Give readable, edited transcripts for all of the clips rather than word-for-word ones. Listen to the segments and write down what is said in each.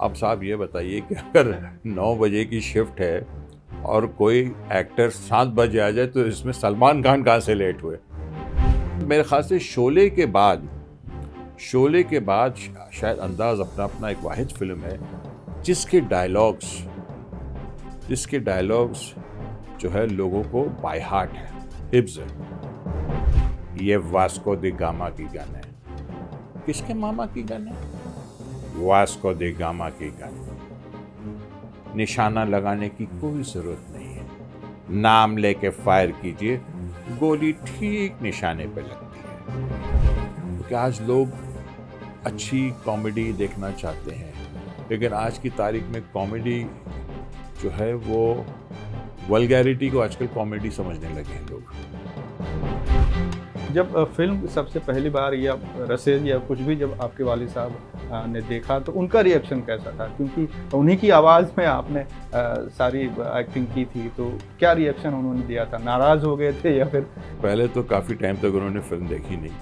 अब साहब ये बताइए कि अगर 9 बजे की शिफ्ट है और कोई एक्टर 7 बजे आ जाए तो इसमें सलमान खान कहाँ से लेट हुए? मेरे ख्याल से शोले के बाद शायद अंदाज अपना अपना एक वाहिद फिल्म है जिसके डायलॉग्स जो है लोगों को बाय हार्ट है, हिब्स है। ये वास्को द गामा की गन है। किसके मामा की गन है? वास्को द गामा की गन। निशाना लगाने की कोई जरूरत नहीं है, नाम लेके फायर कीजिए, गोली ठीक निशाने पे लगती है। क्योंकि आज लोग अच्छी कॉमेडी देखना चाहते हैं, लेकिन आज की तारीख में कॉमेडी जो है वो वल्गैरिटी को आजकल कॉमेडी समझने लगे हैं लोग। जब फिल्म सबसे पहली बार या रसेज या कुछ भी जब आपके वालिद साहब ने देखा तो उनका रिएक्शन कैसा था? क्योंकि उन्हीं की आवाज़ में आपने सारी एक्टिंग की थी, तो क्या रिएक्शन उन्होंने दिया था? नाराज़ हो गए थे या फिर? पहले तो काफ़ी टाइम तक उन्होंने फिल्म देखी नहीं,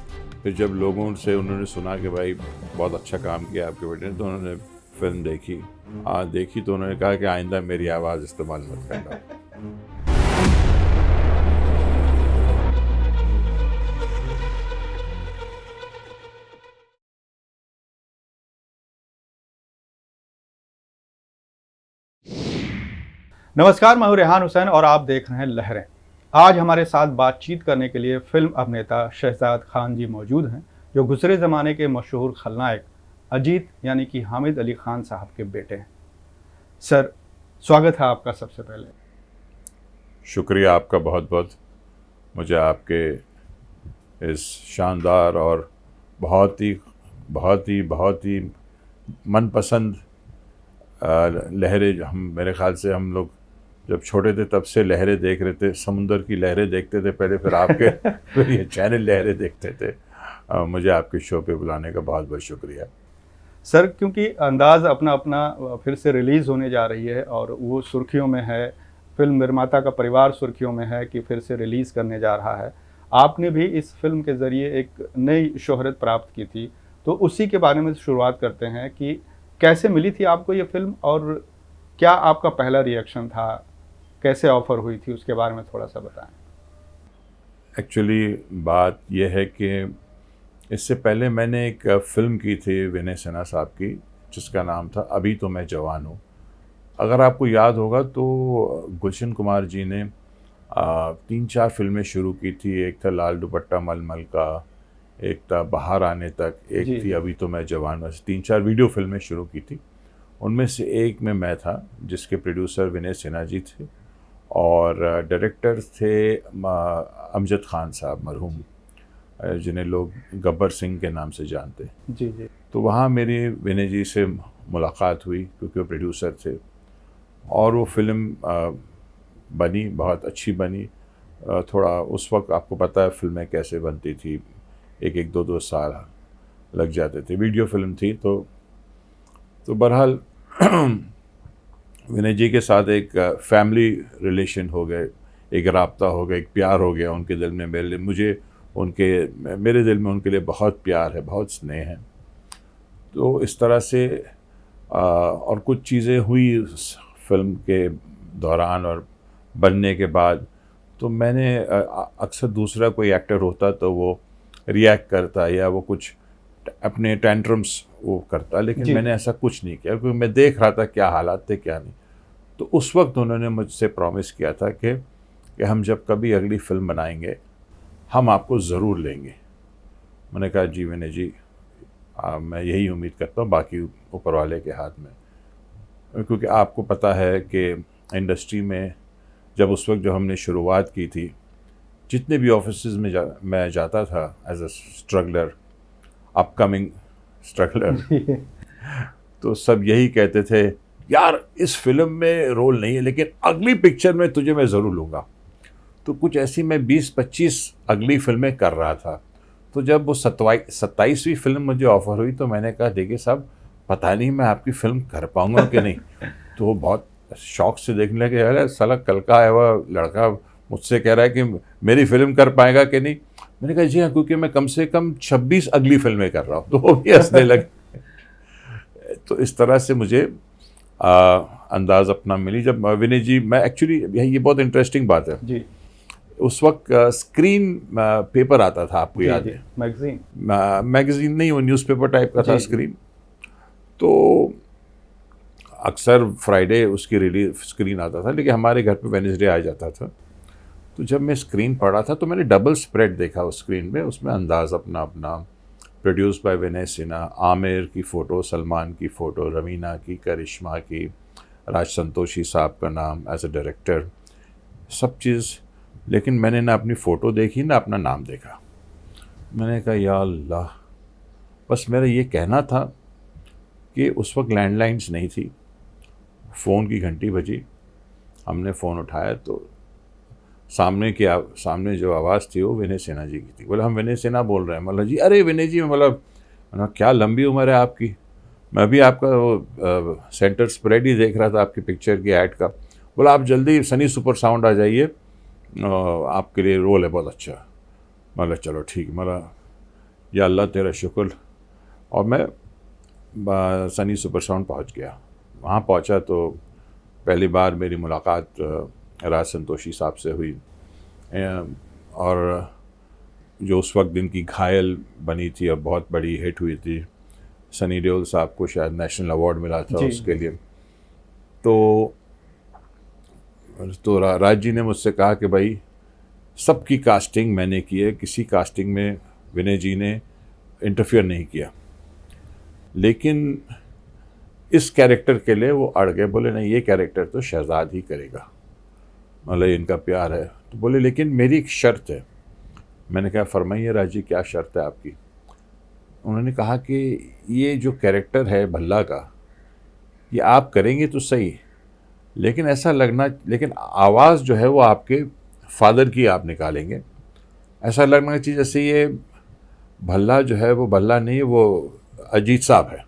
फिर जब लोगों से उन्होंने सुना कि भाई बहुत अच्छा काम किया आपके बेटे ने, तो उन्होंने फिल्म देखी तो उन्होंने कहा कि आइंदा मेरी आवाज़ इस्तेमाल मत करना। नमस्कार, मैं हूं रेहान हुसैन और आप देख रहे हैं लहरें। आज हमारे साथ बातचीत करने के लिए फिल्म अभिनेता शहजाद खान जी मौजूद हैं, जो गुजरे ज़माने के मशहूर खलनायक अजीत यानी कि हामिद अली खान साहब के बेटे हैं। सर, स्वागत है आपका सबसे पहले। शुक्रिया आपका बहुत बहुत, मुझे आपके इस शानदार और बहुत ही मनपसंद लहरें, मेरे ख्याल से हम लोग जब छोटे थे तब से लहरें देख रहे थे, समुंदर की लहरें देखते थे पहले, फिर आपके फिर ये चैनल लहरें देखते थे। मुझे आपके शो पे बुलाने का बहुत बहुत शुक्रिया सर। क्योंकि अंदाज़ अपना अपना फिर से रिलीज़ होने जा रही है और वो सुर्खियों में है, फिल्म निर्माता का परिवार सुर्खियों में है कि फिर से रिलीज़ करने जा रहा है। आपने भी इस फिल्म के ज़रिए एक नई शोहरत प्राप्त की थी, तो उसी के बारे में शुरुआत करते हैं कि कैसे मिली थी आपको ये फिल्म और क्या आपका पहला रिएक्शन था? कैसे ऑफ़र हुई थी, उसके बारे में थोड़ा सा बताएं। एक्चुअली बात यह है कि इससे पहले मैंने एक फ़िल्म की थी विनय सिन्हा साहब की, जिसका नाम था अभी तो मैं जवान हूँ। अगर आपको याद होगा तो गुलशन कुमार जी ने 3-4 फिल्में शुरू की थी। एक था लाल दुपट्टा मलमल का, एक था बाहर आने तक, एक थी अभी तो मैं जवान हूँ। 3-4 वीडियो फिल्में शुरू की थी। उनमें से एक में मैं था, जिसके प्रोड्यूसर विनय सिन्हा जी थे और डायरेक्टर थे अमजद खान साहब मरहूम, जिन्हें लोग गब्बर सिंह के नाम से जानते हैं। जी जी। तो वहाँ मेरी विनय जी से मुलाकात हुई क्योंकि वो प्रोड्यूसर थे और वो फिल्म बनी, बहुत अच्छी बनी। थोड़ा उस वक्त आपको पता है फिल्में कैसे बनती थी, एक 2 साल लग जाते थे। वीडियो फिल्म थी तो बहरहाल विनय जी के साथ एक फैमिली रिलेशन हो गए, एक राब्ता हो गया, एक प्यार हो गया उनके दिल में मेरे लिए, मेरे दिल में उनके लिए बहुत प्यार है, बहुत स्नेह है। तो इस तरह से और कुछ चीज़ें हुई उस फिल्म के दौरान और बनने के बाद। तो मैंने अक्सर दूसरा कोई एक्टर होता तो वो रिएक्ट करता या वो कुछ अपने टेंट्रम्स वो करता, लेकिन मैंने ऐसा कुछ नहीं किया क्योंकि मैं देख रहा था क्या हालात थे क्या नहीं। तो उस वक्त उन्होंने मुझसे प्रॉमिस किया था कि हम जब कभी अगली फिल्म बनाएंगे हम आपको ज़रूर लेंगे। मैंने कहा जी विनय जी, मैं यही उम्मीद करता हूँ, बाकी ऊपर वाले के हाथ में। क्योंकि आपको पता है कि इंडस्ट्री में जब उस वक्त जो हमने शुरुआत की थी, जितने भी ऑफिसेज में मैं जाता था as a struggler, upcoming struggler, तो सब यही कहते थे, यार इस फिल्म में रोल नहीं है लेकिन अगली पिक्चर में तुझे मैं ज़रूर लूँगा। तो कुछ ऐसी मैं 20-25 अगली फिल्में कर रहा था। तो जब वो 27वीं फिल्म मुझे ऑफ़र हुई तो मैंने कहा देखिए साहब, पता नहीं मैं आपकी फ़िल्म कर पाऊँगा कि नहीं। तो वो बहुत शौक से देखने लगे, अरे साला कल का आया हुआ लड़का मुझसे कह रहा है कि मेरी फ़िल्म कर पाएगा कि नहीं। मैंने कहा जी हाँ, क्योंकि मैं कम से कम 26 अगली फिल्में कर रहा हूँ। तो वो भी हंसने लगे। तो इस तरह से मुझे अंदाज़ अपना मिली। जब विनय जी, मैं एक्चुअली, ये बहुत इंटरेस्टिंग बात है, जी उस वक्त स्क्रीन पेपर आता था, आपको जी याद जी, है? मैगजीन। मैगजीन नहीं, वो न्यूज़पेपर टाइप का था, जी, जी। स्क्रीन। तो अक्सर फ्राइडे उसकी रिलीज स्क्रीन आता था, लेकिन हमारे घर पे वेडनेसडे आ जाता था। तो जब मैं स्क्रीन पढ़ा था तो मैंने डबल स्प्रेड देखा उस स्क्रीन में, उसमें अंदाज़ अपना अपना, प्रोड्यूस बाय विनय सिन्हा, आमिर की फ़ोटो, सलमान की फ़ोटो, रवीना की, करिश्मा की, राज संतोषी साहब का नाम एज ए डायरेक्टर, सब चीज़। लेकिन मैंने ना अपनी फ़ोटो देखी ना अपना नाम देखा। मैंने कहा या अल्लाह, बस मेरा ये कहना था कि उस वक्त लैंडलाइंस नहीं थी, फ़ोन की घंटी बजी, हमने फ़ोन उठाया तो सामने जो आवाज़ थी वो विनय सिन्हा जी की थी। बोला हम विनय सिन्हा बोल रहे हैं। मतलब जी, अरे विनय जी, मतलब क्या लंबी उम्र है आपकी, मैं भी आपका वो सेंटर स्प्रेड ही देख रहा था आपकी पिक्चर की ऐड का। बोला आप जल्दी सनी सुपर साउंड आ जाइए, आपके लिए रोल है बहुत अच्छा। मतलब चलो ठीक, मतलब या अल्लाह तेरा शुक्र। और मैं सनी सुपर साउंड पहुंच गया। वहाँ पहुंचा तो पहली बार मेरी मुलाकात राज संतोषी साहब से हुई, और जो उस वक्त दिन की घायल बनी थी और बहुत बड़ी हिट हुई थी, सनी देओल साहब को शायद नेशनल अवार्ड मिला था जी उसके लिए। तो राज जी ने मुझसे कहा कि भाई सबकी कास्टिंग मैंने की है, किसी कास्टिंग में विनय जी ने इंटरफियर नहीं किया, लेकिन इस कैरेक्टर के लिए वो अड़ गए। बोले नहीं, ये कैरेक्टर तो शहजाद ही करेगा, मतलब इनका प्यार है। तो बोले लेकिन मेरी एक शर्त है। मैंने कहा फरमाइए राज जी, क्या शर्त है आपकी? उन्होंने कहा कि ये जो कैरेक्टर है भल्ला का, ये आप करेंगे तो सही, लेकिन ऐसा लगना, लेकिन आवाज़ जो है वो आपके फादर की आप निकालेंगे। ऐसा लगना चाहिए जैसे ये भल्ला जो है वो भल्ला नहीं, वो अजीत साहब है।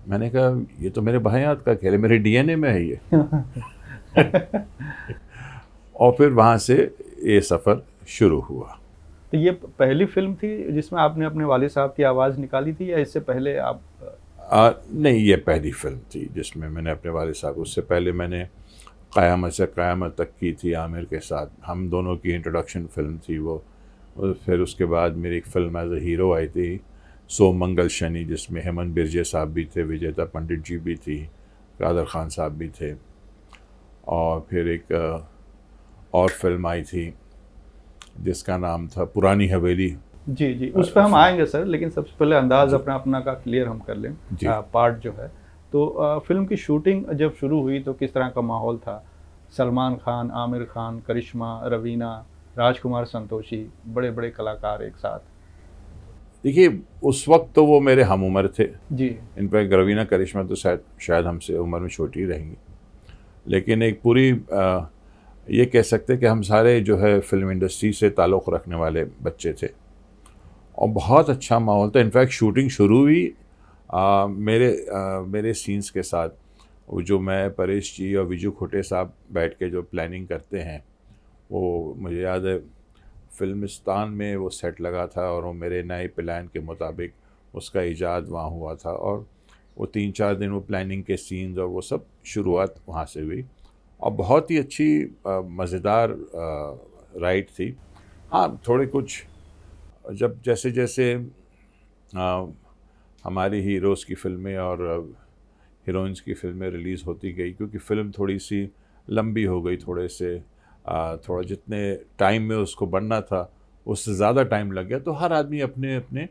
मैंने कहा ये तो मेरे भाइयात का खेल है, मेरे डीएनए में है ये। और फिर वहाँ से ये सफ़र शुरू हुआ। तो ये पहली फ़िल्म थी जिसमें आपने अपने वालिद साहब की आवाज़ निकाली थी, या इससे पहले आप? नहीं, ये पहली फ़िल्म थी जिसमें मैंने अपने वालिद साहब, उससे पहले मैंने क़यामत से क़यामत तक की थी आमिर के साथ, हम दोनों की इंट्रोडक्शन फ़िल्म थी वो। और फिर उसके बाद मेरी एक फ़िल्म एज ए हीरो आई थी, सो मंगल शनि, जिसमें हेमंत बिरजे साहब भी थे, विजेता पंडित जी भी थी, कादर ख़ान साहब भी थे। और फिर एक और फिल्म आई थी जिसका नाम था पुरानी हवेली। जी जी, उस पर हम आएंगे सर, लेकिन सबसे पहले अंदाज़ अपना अपना का क्लियर हम कर लें जी। पार्ट जो है। तो फिल्म की शूटिंग जब शुरू हुई तो किस तरह का माहौल था? सलमान खान, आमिर खान, करिश्मा, रवीना, राजकुमार संतोषी, बड़े बड़े कलाकार एक साथ। देखिए उस वक्त तो वो मेरे हम उम्र थे। जी इनफैक्ट रवीना करिश्मा तो शायद हमसे उम्र में छोटी रहेंगी, लेकिन एक पूरी ये कह सकते हैं कि हम सारे जो है फिल्म इंडस्ट्री से ताल्लुक़ रखने वाले बच्चे थे, और बहुत अच्छा माहौल था। इनफैक्ट शूटिंग शुरू हुई मेरे सीन्स के साथ, वो जो मैं, परेश जी और विजू खोटे साहब बैठ के जो प्लानिंग करते हैं, वो मुझे याद है फिल्मिस्तान में वो सेट लगा था, और वो मेरे नए प्लान के मुताबिक उसका इजाद वहाँ हुआ था, और वो 3-4 दिन वो प्लानिंग के सीन्स और वो सब शुरुआत वहाँ से हुई, और बहुत ही अच्छी मज़ेदार राइड थी। हाँ, थोड़े कुछ जब जैसे जैसे हमारी हीरोज़ की फ़िल्में और हीरोइंस की फ़िल्में रिलीज़ होती गई, क्योंकि फ़िल्म थोड़ी सी लंबी हो गई, थोड़ा जितने टाइम में उसको बनना था उससे ज़्यादा टाइम लग गया, तो हर आदमी अपने अपने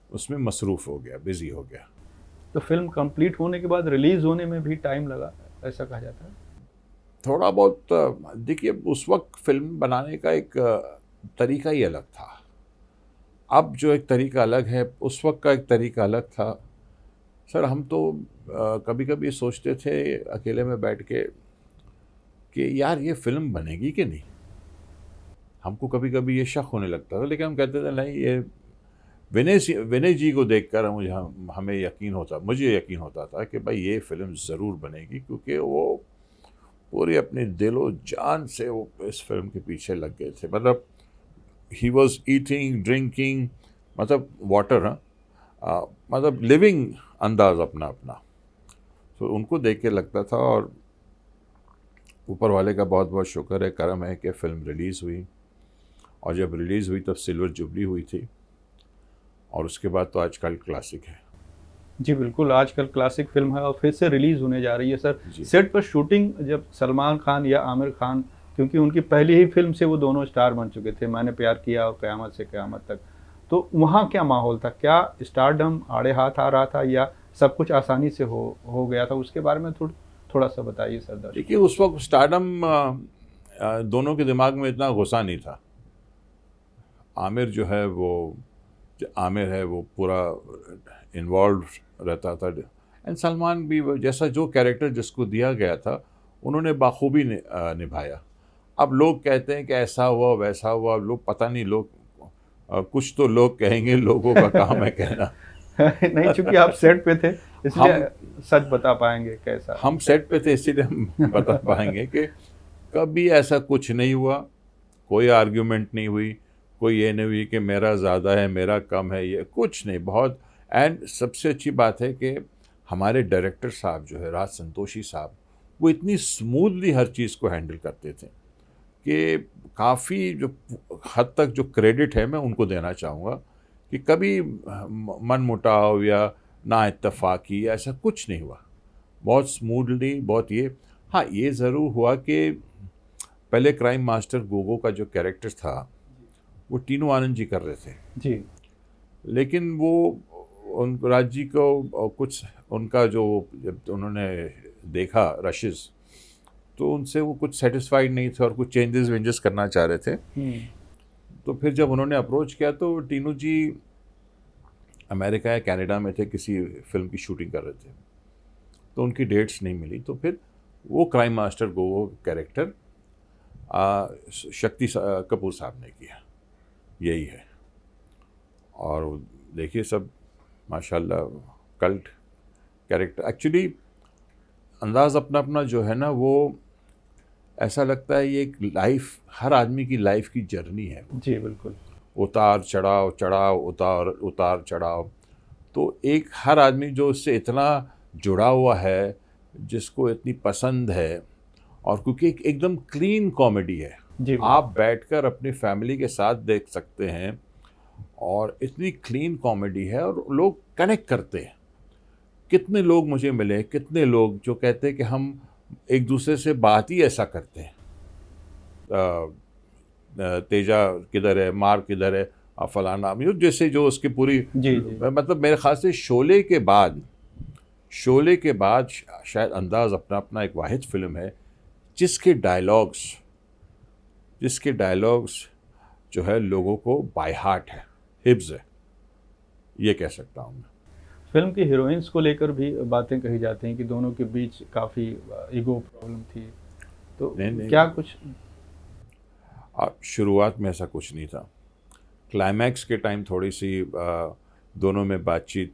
उसमें मसरूफ़ हो गया, बिज़ी हो गया। तो फिल्म कंप्लीट होने के बाद रिलीज़ होने में भी टाइम लगा, ऐसा कहा जाता है? थोड़ा बहुत देखिए उस वक्त फ़िल्म बनाने का एक तरीका ही अलग था। अब जो एक तरीका अलग है, उस वक्त का एक तरीका अलग था। सर हम तो कभी कभी सोचते थे अकेले में बैठ के कि यार ये फ़िल्म बनेगी कि नहीं। हमको कभी कभी ये शक होने लगता था, लेकिन हम कहते थे नहीं, ये विनय जी को देखकर मुझे यकीन होता था कि भाई ये फ़िल्म ज़रूर बनेगी, क्योंकि वो पूरी अपनी दिलो जान से वो इस फिल्म के पीछे लग गए थे। मतलब ही वॉज ईटिंग ड्रिंकिंग, मतलब वाटर, मतलब लिविंग अंदाज अपना अपना। तो उनको देख के लगता था, और ऊपर वाले का बहुत बहुत शुक्र है, करम है कि फ़िल्म रिलीज़ हुई, और जब रिलीज़ हुई तब सिल्वर जुबली हुई थी, और उसके बाद तो आजकल क्लासिक है। जी बिल्कुल, आजकल क्लासिक फ़िल्म है और फिर से रिलीज़ होने जा रही है सर। जी। सेट पर शूटिंग जब सलमान खान या आमिर खान, क्योंकि उनकी पहली ही फ़िल्म से वो दोनों स्टार बन चुके थे, मैंने प्यार किया और क़यामत से क़यामत तक। तो वहाँ क्या माहौल था? क्या स्टारडम आड़े हाथ आ रहा था या सब कुछ आसानी से हो गया था? उसके बारे में थोड़ा-सा बताइए सर दर्शकों। देखिए, उस वक़्त स्टारडम दोनों के दिमाग में इतना घुसा नहीं था। आमिर जो है वो पूरा इन्वॉल्व रहता था, एंड सलमान भी वो जैसा जो कैरेक्टर जिसको दिया गया था उन्होंने बाखूबी निभाया। अब लोग कहते हैं कि ऐसा हुआ वैसा हुआ, लोग पता नहीं, लोग कुछ तो लोग कहेंगे, लोगों का काम है कहना। नहीं, चूँकि आप सेट पे थे इसलिए हम सच बता पाएँगे कैसा? हम सेट पे थे इसीलिए हम बता पाएंगे कि कभी ऐसा कुछ नहीं हुआ, कोई आर्ग्यूमेंट नहीं हुई, कोई ये नहीं हुई कि मेरा ज़्यादा है मेरा कम है, ये कुछ नहीं। बहुत, एंड सबसे अच्छी बात है कि हमारे डायरेक्टर साहब जो है राज संतोषी साहब, वो इतनी स्मूथली हर चीज़ को हैंडल करते थे कि काफ़ी जो हद तक जो क्रेडिट है मैं उनको देना चाहूँगा कि कभी मनमुटाव या ना इत्तेफाकी ऐसा कुछ नहीं हुआ। बहुत स्मूथली, बहुत ये, हाँ ये ज़रूर हुआ कि पहले क्राइम मास्टर गोगो का जो कैरेक्टर था वो टीनू आनंद जी कर रहे थे, जी। लेकिन वो उन राज जी को कुछ उनका जो, जब उन्होंने देखा रशेस, तो उनसे वो कुछ सेटिस्फाइड नहीं थे और कुछ चेंजेस वेंजेस करना चाह रहे थे। तो फिर जब उन्होंने अप्रोच किया तो टीनू जी अमेरिका या कनाडा में थे, किसी फिल्म की शूटिंग कर रहे थे, तो उनकी डेट्स नहीं मिली। तो फिर वो crime master Gogo character Shakti Kapoor साहब ने किया, यही है। और देखिए सब माशाल्लाह कल्ट कैरेक्टर। एक्चुअली अंदाज़ अपना अपना जो है ना, वो ऐसा लगता है ये एक लाइफ, हर आदमी की लाइफ की जर्नी है। जी बिल्कुल। उतार चढ़ाव, चढ़ाव उतार, उतार चढ़ाव। तो एक हर आदमी जो उससे इतना जुड़ा हुआ है, जिसको इतनी पसंद है, और क्योंकि एकदम क्लीन कॉमेडी है, जी आप बैठकर अपनी फैमिली के साथ देख सकते हैं, और इतनी क्लीन कॉमेडी है और लोग कनेक्ट करते हैं। कितने लोग मुझे मिले, कितने लोग जो कहते हैं कि हम एक दूसरे से बात ही ऐसा करते हैं, तेजा किधर है, मार किधर है, फलाना, जैसे जो उसकी पूरी, जी जी। मतलब मेरे ख्याल से शोले के बाद शायद अंदाज़ अपना अपना एक वाहिद फिल्म है जिसके डायलॉग्स जो है लोगों को बाय हार्ट है, हिब्स है, ये कह सकता हूँ मैं। फिल्म की हीरोइंस को लेकर भी बातें कही जाती हैं कि दोनों के बीच काफ़ी ईगो प्रॉब्लम थी, तो नहीं, क्या कुछ? शुरुआत में ऐसा कुछ नहीं था। क्लाइमैक्स के टाइम थोड़ी सी दोनों में बातचीत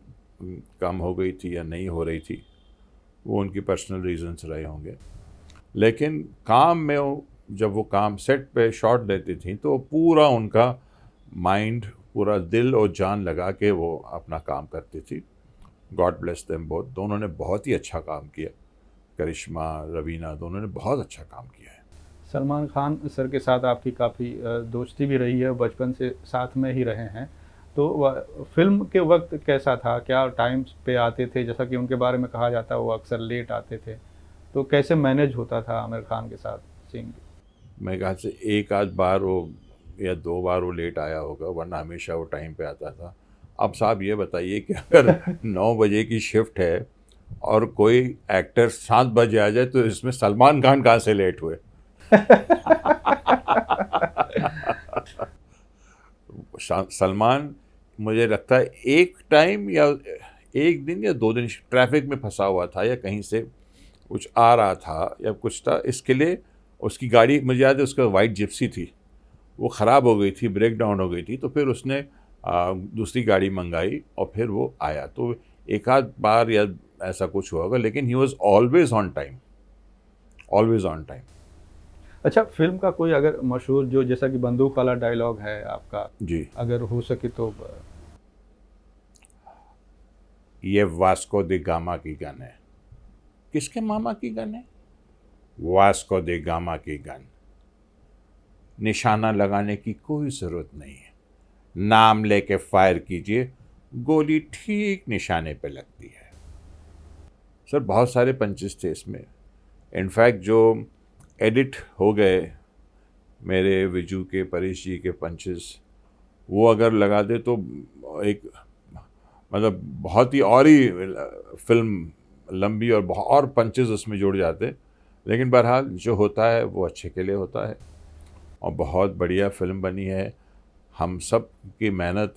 कम हो गई थी या नहीं हो रही थी, वो उनकी पर्सनल रीजंस रहे होंगे। लेकिन काम में जब वो काम सेट पे शॉट देती थी तो पूरा उनका माइंड, पूरा दिल और जान लगा के वो अपना काम करती थी। God bless them both. दोनों ने बहुत ही अच्छा काम किया, करिश्मा, रवीना, दोनों ने बहुत अच्छा काम किया है। सलमान खान सर के साथ आपकी काफ़ी दोस्ती भी रही है, बचपन से साथ में ही रहे हैं, तो फिल्म के वक्त कैसा था? क्या टाइम पे आते थे? जैसा कि उनके बारे में कहा जाता है वो अक्सर लेट आते थे, तो कैसे मैनेज होता था आमिर खान के साथ सीन? मेरे ख्याल से एक आध बार वो या 2 बार वो लेट आया होगा, वरना हमेशा वो टाइम पे आता था। अब साहब ये बताइए कि अगर 9 बजे की शिफ्ट है और कोई एक्टर 7 बजे आ जाए, तो इसमें सलमान खान कहाँ से लेट हुए? सलमान, मुझे लगता है एक टाइम या एक दिन या 2 दिन ट्रैफिक में फंसा हुआ था, या कहीं से कुछ आ रहा था या कुछ था, इसके लिए उसकी गाड़ी, मुझे याद है उसका वाइट जिप्सी थी, वो ख़राब हो गई थी, ब्रेक डाउन हो गई थी, तो फिर उसने दूसरी गाड़ी मंगाई और फिर वो आया। तो एक आध बार या ऐसा कुछ हुआ होगा, लेकिन he was always on time, always on time. अच्छा, फिल्म का कोई अगर मशहूर, जो जैसा कि बंदूक वाला डायलॉग है आपका, जी, अगर हो सके तो ये वास्को द गामा की गन है। किसके मामा की गन है? वास्को द गामा की गन। निशाना लगाने की कोई ज़रूरत नहीं है, नाम लेके फायर कीजिए, गोली ठीक निशाने पे लगती है। सर बहुत सारे पंचेस थे इसमें। इनफैक्ट जो एडिट हो गए मेरे विजू के, परेश जी के पंचेस, वो अगर लगा दे तो एक मतलब बहुत ही और ही फिल्म लंबी और पंचेस उसमें जुड़ जाते। लेकिन बहरहाल जो होता है वो अच्छे के लिए होता है और बहुत बढ़िया फिल्म बनी है। हम सब की मेहनत,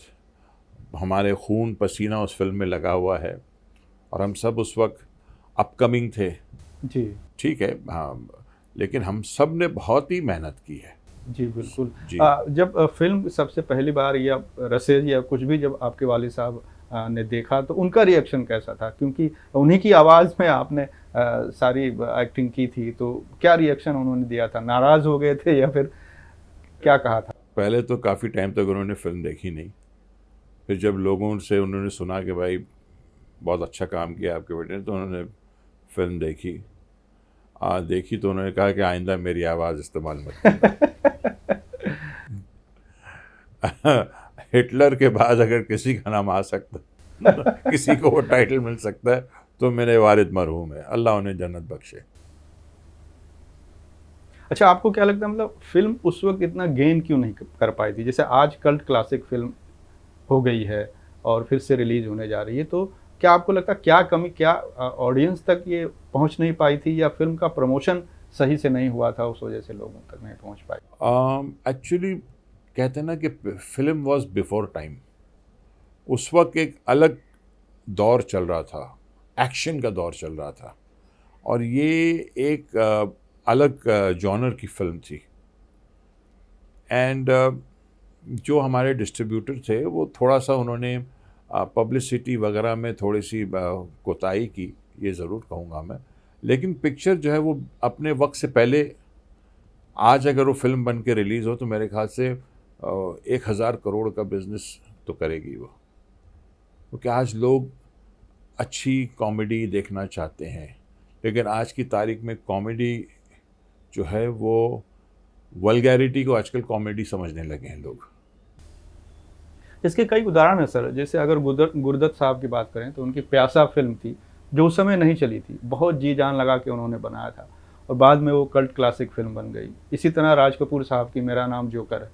हमारे खून पसीना उस फिल्म में लगा हुआ है और हम सब उस वक्त अपकमिंग थे। जी ठीक है, हाँ, लेकिन हम सब ने बहुत ही मेहनत की है। जी बिल्कुल। जी। जब फिल्म सबसे पहली बार या रसेज या कुछ भी जब आपके वालिद साहब ने देखा तो उनका रिएक्शन कैसा था? क्योंकि उन्हीं की आवाज़ में आपने सारी एक्टिंग की थी, तो क्या रिएक्शन उन्होंने दिया था? नाराज़ हो गए थे या फिर क्या कहा था? पहले तो काफ़ी टाइम तक उन्होंने फिल्म देखी नहीं। फिर जब लोगों से उन्होंने सुना कि भाई बहुत अच्छा काम किया आपके बेटे ने, तो उन्होंने फिल्म देखी। देखी तो उन्होंने कहा कि आइंदा मेरी आवाज़ इस्तेमाल मत करना। हिटलर के बाद अगर किसी का नाम आ सकता किसी को वो टाइटल मिल सकता है तो मेरे वालिद मरहूम है, अल्लाह उन्हें जन्नत बख्शे। अच्छा, आपको क्या लगता है मतलब फ़िल्म उस वक़्त इतना गेन क्यों नहीं कर पाई थी? जैसे आज कल्ट क्लासिक फ़िल्म हो गई है और फिर से रिलीज़ होने जा रही है, तो क्या आपको लगता है क्या कमी, क्या ऑडियंस तक ये पहुँच नहीं पाई थी या फ़िल्म का प्रमोशन सही से नहीं हुआ था, उस वजह से लोगों तक नहीं पहुँच पाई? एक्चुअली कहते हैं ना कि फिल्म वॉज बिफोर टाइम। उस वक्त एक अलग दौर चल रहा था, एक्शन का दौर चल रहा था और ये एक अलग जॉनर की फिल्म थी। एंड जो हमारे डिस्ट्रीब्यूटर थे वो थोड़ा सा उन्होंने पब्लिसिटी वगैरह में थोड़ी सी कोताही की, ये ज़रूर कहूँगा मैं। लेकिन पिक्चर जो है वो अपने वक्त से पहले, आज अगर वो फिल्म बन के रिलीज़ हो तो मेरे ख्याल से 1000 करोड़ का बिजनेस तो करेगी वो, क्योंकि आज लोग अच्छी कॉमेडी देखना चाहते हैं। लेकिन आज की तारीख में कॉमेडी जो है वो वल्गैरिटी को आजकल कॉमेडी समझने लगे हैं लोग। इसके कई उदाहरण हैं सर। जैसे अगर गुरदत्त साहब की बात करें तो उनकी प्यासा फ़िल्म थी, जो उस समय नहीं चली थी, बहुत जी जान लगा के उन्होंने बनाया था और बाद में वो कल्ट क्लासिक फ़िल्म बन गई। इसी तरह राज कपूर साहब की मेरा नाम जोकर है,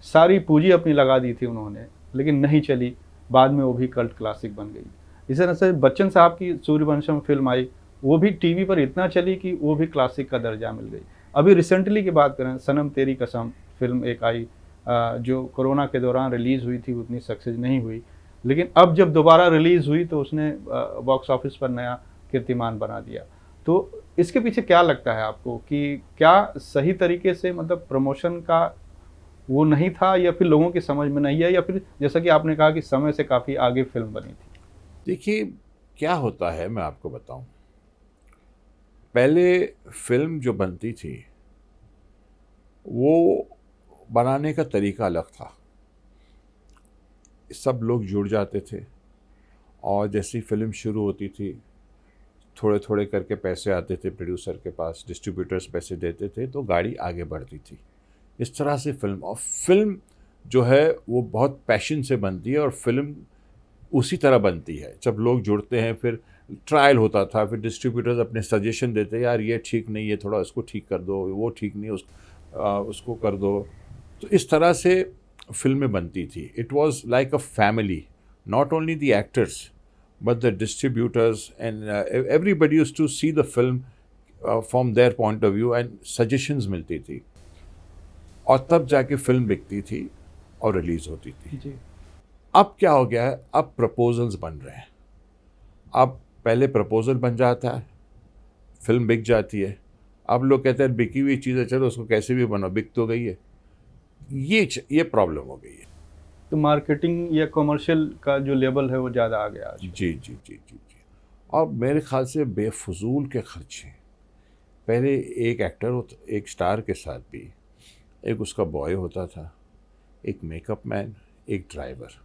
सारी पूंजी अपनी लगा दी थी उन्होंने, लेकिन नहीं चली, बाद में वो भी कल्ट क्लासिक बन गई। इसी तरह से बच्चन साहब की सूर्यवंशम फ़िल्म आई, वो भी टीवी पर इतना चली कि वो भी क्लासिक का दर्जा मिल गई। अभी रिसेंटली की बात करें, सनम तेरी कसम फ़िल्म एक आई, जो कोरोना के दौरान रिलीज़ हुई थी, उतनी सक्सेस नहीं हुई, लेकिन अब जब दोबारा रिलीज़ हुई तो उसने बॉक्स ऑफिस पर नया कीर्तिमान बना दिया। तो इसके पीछे क्या लगता है आपको कि क्या सही तरीके से मतलब प्रमोशन का वो नहीं था या फिर लोगों की समझ में नहीं है, या फिर जैसा कि आपने कहा कि समय से काफ़ी आगे फ़िल्म बनी थी? देखिए क्या होता है, मैं आपको बताऊं। पहले फिल्म जो बनती थी वो बनाने का तरीका अलग था। सब लोग जुड़ जाते थे और जैसी फिल्म शुरू होती थी थोड़े थोड़े करके पैसे आते थे प्रोड्यूसर के पास, डिस्ट्रीब्यूटर्स पैसे देते थे तो गाड़ी आगे बढ़ती थी। इस तरह से फिल्म जो है वो बहुत पैशन से बनती है और फिल्म उसी तरह बनती है। जब लोग जुड़ते हैं, फिर ट्रायल होता था, फिर डिस्ट्रीब्यूटर्स अपने सजेशन देते हैं, यार ये ठीक नहीं है, थोड़ा इसको ठीक कर दो, वो ठीक नहीं है, उसको कर दो। तो इस तरह से फिल्में बनती थी। It was like a family, not only the actors but the distributors and everybody used to see the film from their point of view and suggestions मिलती थी और तब जाके फिल्म बिकती थी और रिलीज़ होती थी। जी। अब क्या हो गया है, अब प्रपोजल्स बन रहे हैं। अब पहले प्रपोजल बन जाता है, फिल्म बिक जाती है। अब लोग कहते हैं बिकी हुई चीज़ है, चलो उसको कैसे भी बनाओ, बिक तो गई है। ये प्रॉब्लम हो गई है। तो मार्केटिंग या कमर्शियल का जो लेवल है वो ज़्यादा आ गया आज। जी जी जी जी जी। और मेरे ख्याल से बेफजूल के खर्चे। पहले एक एक्टर होता, एक स्टार के साथ भी एक उसका बॉय होता था, एक मेकअप मैन, एक ड्राइवर,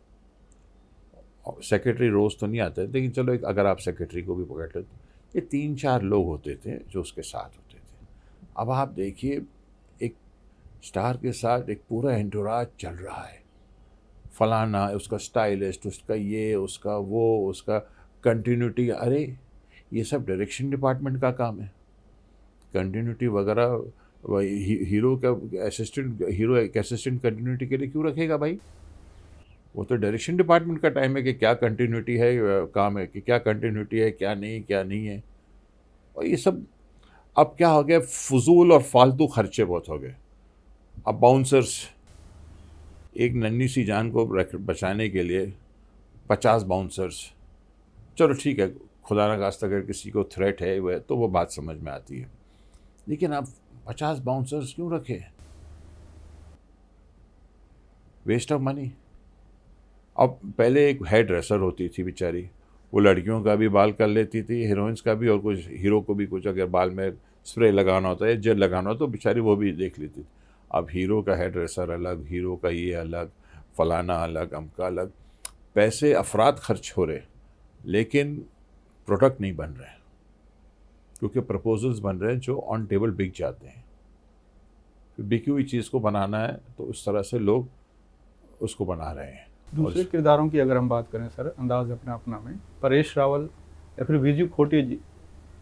सेक्रेटरी रोज़ तो नहीं आते, लेकिन चलो एक अगर आप सेक्रेटरी को भी पकड़ लेते, ये 3-4 लोग होते थे जो उसके साथ होते थे। अब आप देखिए एक स्टार के साथ एक पूरा एंटोराज चल रहा है, फलाना उसका स्टाइलिस्ट, उसका ये, उसका वो, उसका कंटिन्यूटी। अरे ये सब डायरेक्शन डिपार्टमेंट का काम है। कंटिन्यूटी वगैरह हीरो का असिस्टेंट, हीरो एक असिस्टेंट कंटिन्यूटी के लिए क्यों रखेगा भाई? वो तो डायरेक्शन डिपार्टमेंट का टाइम है कि क्या कंटिन्यूटी है, काम है कि क्या कंटिन्यूटी है, क्या नहीं है। और ये सब अब क्या हो गया, फजूल और फालतू खर्चे बहुत हो गए। अब बाउंसर्स, एक नन्ही सी जान को बचाने के लिए 50 बाउंसर्स, चलो ठीक है, खुदा न खास्ता अगर किसी को थ्रेट है वह तो वो बात समझ में आती है, लेकिन आप 50 बाउंसर्स क्यों रखे? Waste of money. अब पहले एक हेयर ड्रेसर होती थी बेचारी, वो लड़कियों का भी बाल कर लेती थी, हीरोइंस का भी, और कुछ हीरो को भी कुछ अगर बाल में स्प्रे लगाना होता है, जेल लगाना होता तो बेचारी वो भी देख लेती थी। अब हीरो का हेयर ड्रेसर अलग, हीरो का ये अलग, फलाना अलग, अमका अलग। पैसे अफराद खर्च हो रहे, लेकिन प्रोडक्ट नहीं बन रहे, क्योंकि प्रपोजल्स बन रहे हैं जो ऑन टेबल बिक जाते हैं। बिकी हुई चीज़ को बनाना है तो उस तरह से लोग उसको बना रहे हैं। दूसरे किरदारों की अगर हम बात करें सर, अंदाज अपना अपना में परेश रावल या फिर विजू खोटे जी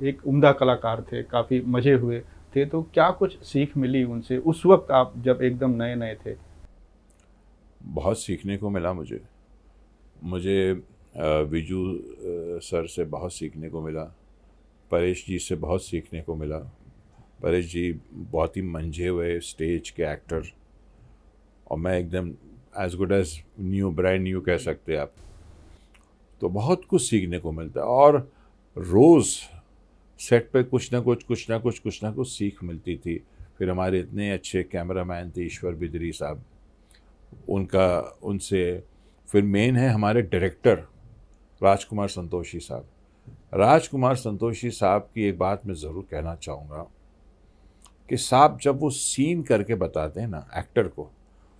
एक उम्दा कलाकार थे, काफ़ी मज़े हुए थे, तो क्या कुछ सीख मिली उनसे उस वक्त आप जब एकदम नए नए थे? बहुत सीखने को मिला मुझे विजू सर से बहुत सीखने को मिला, परेश जी से बहुत सीखने को मिला। परेश जी बहुत ही मंझे हुए स्टेज के एक्टर, और मैं एकदम as good as new, brand new कह सकते हैं आप। तो बहुत कुछ सीखने को मिलता है, और रोज़ सेट पे कुछ ना कुछ सीख मिलती थी। फिर हमारे इतने अच्छे कैमरामैन थे ईश्वर बिदरी साहब, उनसे फिर मेन है हमारे डायरेक्टर राजकुमार संतोषी साहब। राजकुमार संतोषी साहब की एक बात मैं ज़रूर कहना चाहूँगा कि साहब जब वो सीन करके बताते हैं ना एक्टर को,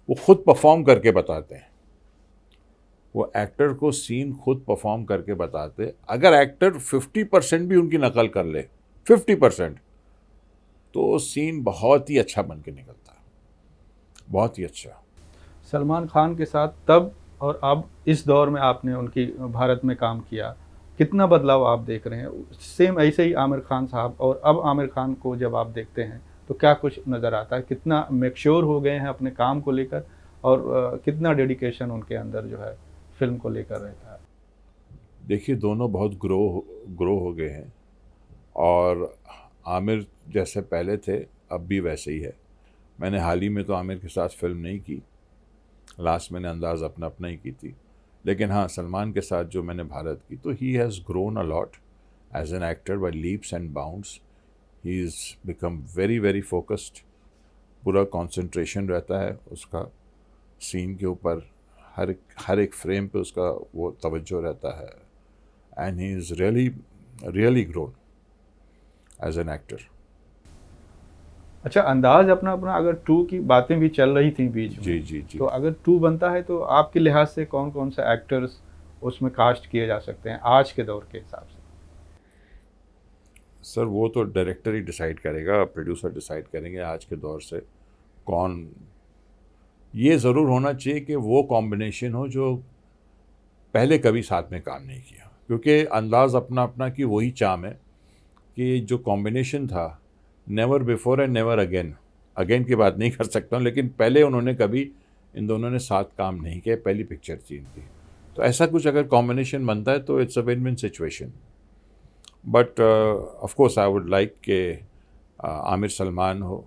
वो खुद परफॉर्म करके बताते हैं। वो एक्टर को सीन खुद परफॉर्म करके बताते, अगर एक्टर 50% भी उनकी नकल कर ले, 50%, तो सीन बहुत ही अच्छा बन के निकलता है, बहुत ही अच्छा। सलमान खान के साथ तब और अब इस दौर में आपने उनकी भारत में काम किया, कितना बदलाव आप देख रहे हैं? सेम ऐसे ही आमिर खान साहब, और अब आमिर खान को जब आप देखते हैं तो क्या कुछ नज़र आता है? कितना मैच्योर हो गए हैं अपने काम को लेकर, और कितना डेडिकेशन उनके अंदर जो है फिल्म को लेकर रहता है? देखिए दोनों बहुत ग्रो हो गए हैं, और आमिर जैसे पहले थे अब भी वैसे ही है। मैंने हाल ही में तो आमिर के साथ फिल्म नहीं की, लास्ट मैंने अंदाज़ अपना अपना ही की थी, लेकिन हाँ सलमान के साथ जो मैंने भारत की, तो he has grown a lot as an actor by leaps and bounds. He is become very very focused, पूरा कंसंट्रेशन रहता है उसका सीन के ऊपर, हर एक फ्रेम पे उसका वो तवज्जो रहता है, and he is really grown as an actor. अच्छा, अंदाज अपना अपना अगर 2 की बातें भी चल रही थी बीच में, जी। तो अगर 2 बनता है तो आपके लिहाज से कौन कौन से एक्टर्स उसमें कास्ट किए जा सकते हैं आज के दौर के हिसाब से? सर वो तो डायरेक्टर ही डिसाइड करेगा, प्रोड्यूसर डिसाइड करेंगे आज के दौर से कौन। ये ज़रूर होना चाहिए कि वो कॉम्बिनेशन हो जो पहले कभी साथ में काम नहीं किया, क्योंकि अंदाज अपना अपना की वही चाम है कि जो कॉम्बिनेशन था, never before and never again की बात नहीं कर सकता हूँ, लेकिन पहले उन्होंने कभी इन दोनों ने साथ काम नहीं किया, पहली पिक्चर थी इनकी। तो ऐसा कुछ अगर कॉम्बिनेशन बनता है तो it's a win win situation. But of course I would like के आमिर सलमान हो,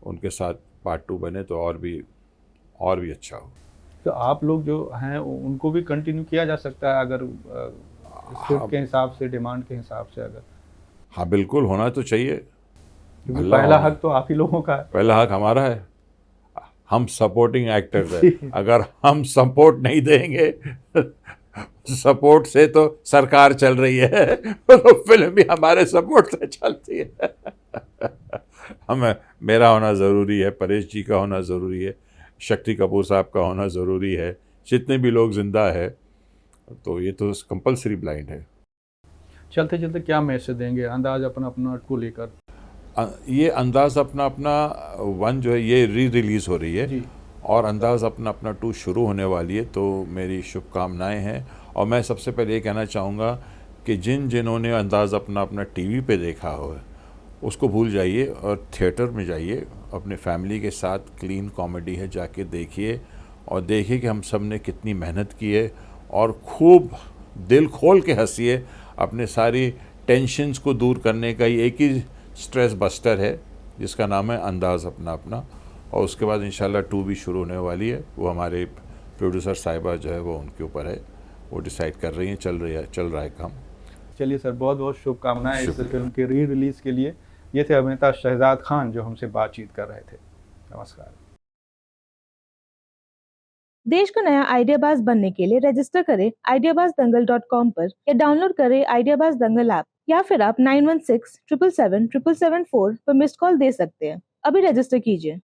उनके साथ पार्ट 2 बने तो और भी अच्छा हो। तो आप लोग जो हैं उनको भी कंटिन्यू किया जा सकता है अगर स्क्रिप्ट के हिसाब से, डिमांड के हिसाब से अगर? हाँ बिल्कुल, होना तो चाहिए, क्योंकि पहला हक तो आप ही लोगों का है। पहला हक हमारा है, हम सपोर्टिंग एक्टर्स हैं। अगर हम सपोर्ट नहीं देंगे, सपोर्ट से तो सरकार चल रही है, तो फिल्म भी हमारे सपोर्ट से चलती है। मेरा होना ज़रूरी है, परेश जी का होना ज़रूरी है, शक्ति कपूर साहब का होना ज़रूरी है, जितने भी लोग ज़िंदा है तो ये तो कंपलसरी ब्लाइंड है। चलते चलते क्या मैसेज देंगे अंदाज अपना अपना को लेकर? ये अंदाज़ अपना अपना 1 जो है ये रिलीज़ हो रही है जी। और अंदाज़ अपना अपना 2 शुरू होने वाली है, तो मेरी शुभकामनाएं हैं। और मैं सबसे पहले ये कहना चाहूँगा कि जिन्होंने अंदाज़ अपना अपना टीवी पे देखा हो उसको भूल जाइए और थिएटर में जाइए, अपने फैमिली के साथ। क्लीन कॉमेडी है, जाके देखिए और देखिए कि हम सब ने कितनी मेहनत की है और खूब दिल खोल के हंसिए। अपने सारी टेंशन्स को दूर करने का ये एक ही स्ट्रेस बस्टर है जिसका नाम है अंदाज़ अपना अपना। और उसके बाद इंशाल्लाह 2 भी शुरू होने वाली है। वो हमारे प्रोड्यूसर साहिबा जो है वो उनके ऊपर है, वो डिसाइड कर रही हैं, चल रहा है काम। चलिए सर, बहुत बहुत शुभकामनाएं इस शुक्रिया। फिल्म के री रिलीज़ के लिए। ये थे अभिनेता शहजाद खान जो हमसे बातचीत कर रहे थे। नमस्कार। देश का नया आइडियाबाज बनने के लिए रजिस्टर करें ideabazdangal.com पर या डाउनलोड करें आइडियाबाज दंगल ऐप, या फिर आप 9167777774 पर मिस्ड कॉल दे सकते हैं। अभी रजिस्टर कीजिए।